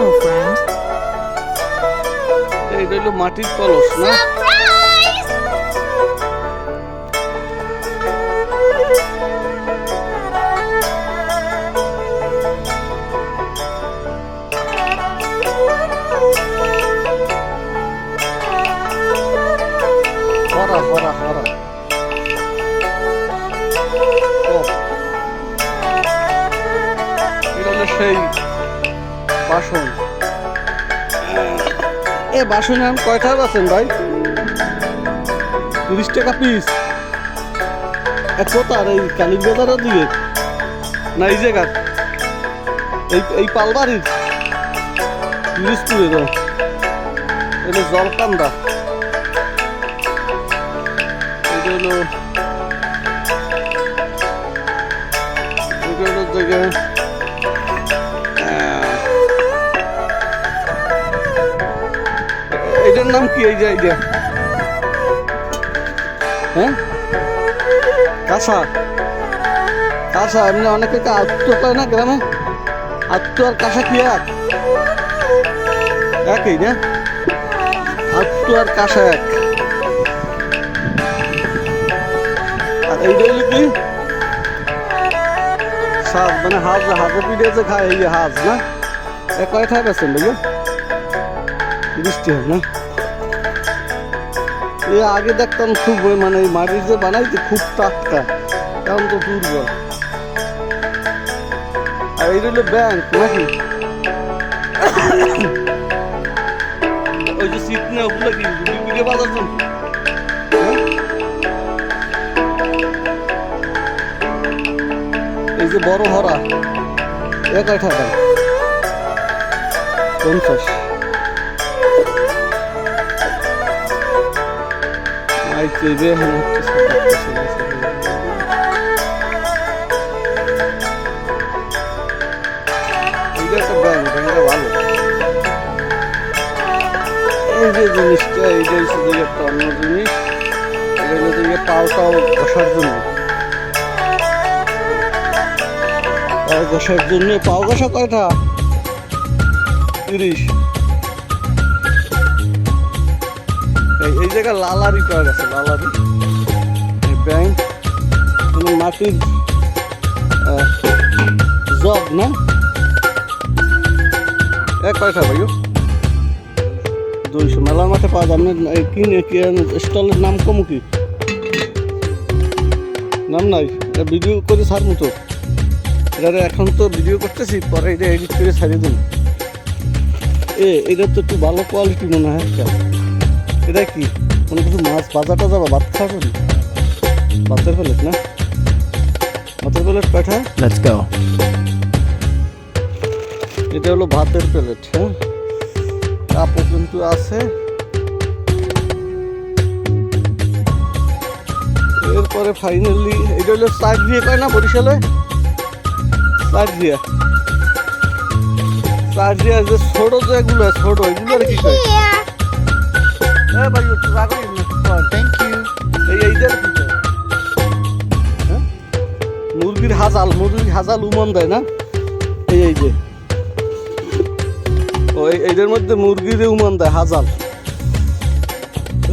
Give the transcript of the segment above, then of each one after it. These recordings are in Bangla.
Hello, friend. এইটা হলো মাটির কলস না? ভরা ভরা ভরা এটা হলো সেই বাসন। এ বাসন এখন কয়টা আছেন ভাই? 30 টাকা পিস। কোথার এই কালিক বাজারের দিকে না এই জায়গার এই পালবাড়ির পিরিজপুরের এটা জলকান্দা। এটা হলো জায়গায় এটার নাম কি এই জায়গা? হ্যাঁ কাঁসা কাঁসা এমনি অনেকে আত্ম পায় না গ্রামে। আত্ম আর কাঁসা কি একই না? আত্ম আর কাঁসা এক। আর এইটা হলো কি সাজ মানে হাজ হাজে পিঠে যে খায় এই হাজ না? কয় টাকা আছেন ভাইয়া? 30 টাকা না? এ আগে দেখতাম খুব মানে মাটির যে বানাইছে খুব টাটকা, এখন তো দুর্বল। আর এইটা হলো ব্যাংক নাকি? ওই যে সিট না ওগুলো কি বিক্রি বাজার জন্য? এই যে বড় হরা কয় টাকা? 50। জিনিসটা এইটা হচ্ছে একটা অন্য জিনিস। পাওটাও বসার জন্য, পাও বসার জন্য। পাও বসা কয়টা? 30। এই জায়গায় লালারি পাওয়া গেছে। লালারি ব্যাংক মাটির জগ না? কয়টা ভাইও? 200। মেলার মাঠে পাওয়া যায়। আপনি কিনে স্টলের নাম কম কি? নাম নাই? ভিডিও করে ছাড়বো তো। এটা এখন তো ভিডিও করতেছি, পরে এটা এডিট করে ছাড়িয়ে দিন। এটা তো একটু ভালো কোয়ালিটি মনে হয়। এটা কি কোনো কিছু মাছ বাজারটা যাবা? ভাত খাবেন? ভাতের প্লেট না? ভাতের প্লেট কয়টা? Let's go. এটা হলো ভাতের প্লেট। হ্যাঁ, কাপও কিন্তু আছে। এরপরে ফাইনালি এটা হলো চার দিয়ে কয় না বরিশালে? চার দিয়া যে ছোট যেগুলো ছোট এগুলো আর কি কয়? ভাই একটু রাখো। Thank you. এইটার কি কয়? হ্যাঁ, মুরগির হাজাল উমন দেয় না? এই যে এইটার মধ্যে মুরগির উমান দেয় হাজাল।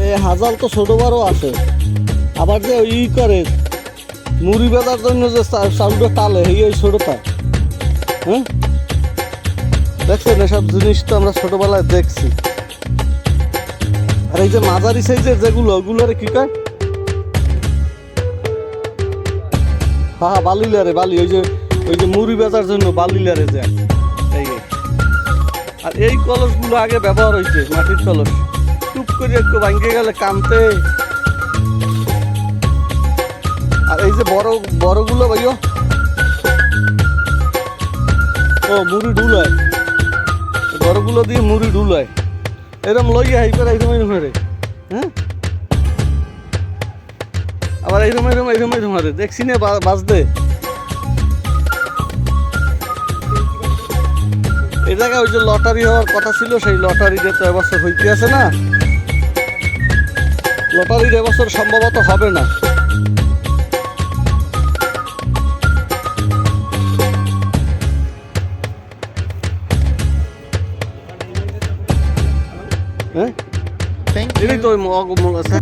এই হাজাল তো ছোট বড় আছে। আবার যে ই করে মুড়ি বেজার জন্য যে চাউলটা টালে এই ছোটটা। হ্যাঁ, দেখছেন এসব জিনিস তো আমরা ছোটবেলায় দেখছি। আর এই যে মাঝারি সাইজের যেগুলো ওগুলোরে কি কয়? হ্যাঁ বালিলারে বালি। ওই যে মুড়ি বেজার জন্য বালিলারে যায়। আর এই কলসগুলো আগে ব্যবহার হয়েছে, মাটির কলস। টুপ করে একটু ভাঙে গেলে কানতে। আর এই যে বড়গুলো ভাইও মুড়ি ঢুলায়। বড়গুলো দিয়ে মুড়ি ঢুলায়। এরকম লইয়া এইবার এইরকম হ্যাঁ, আবার এইরকম হারে দেখছি না বাজতে। এই জায়গায় ওই যে লটারি হওয়ার কথা ছিল, সেই লটারিটা তো এবছর হইতে আছে না। লটারির এবছর সম্ভবত হবে না। হ্যাঁ থ্যাংক এটাই ইউ তো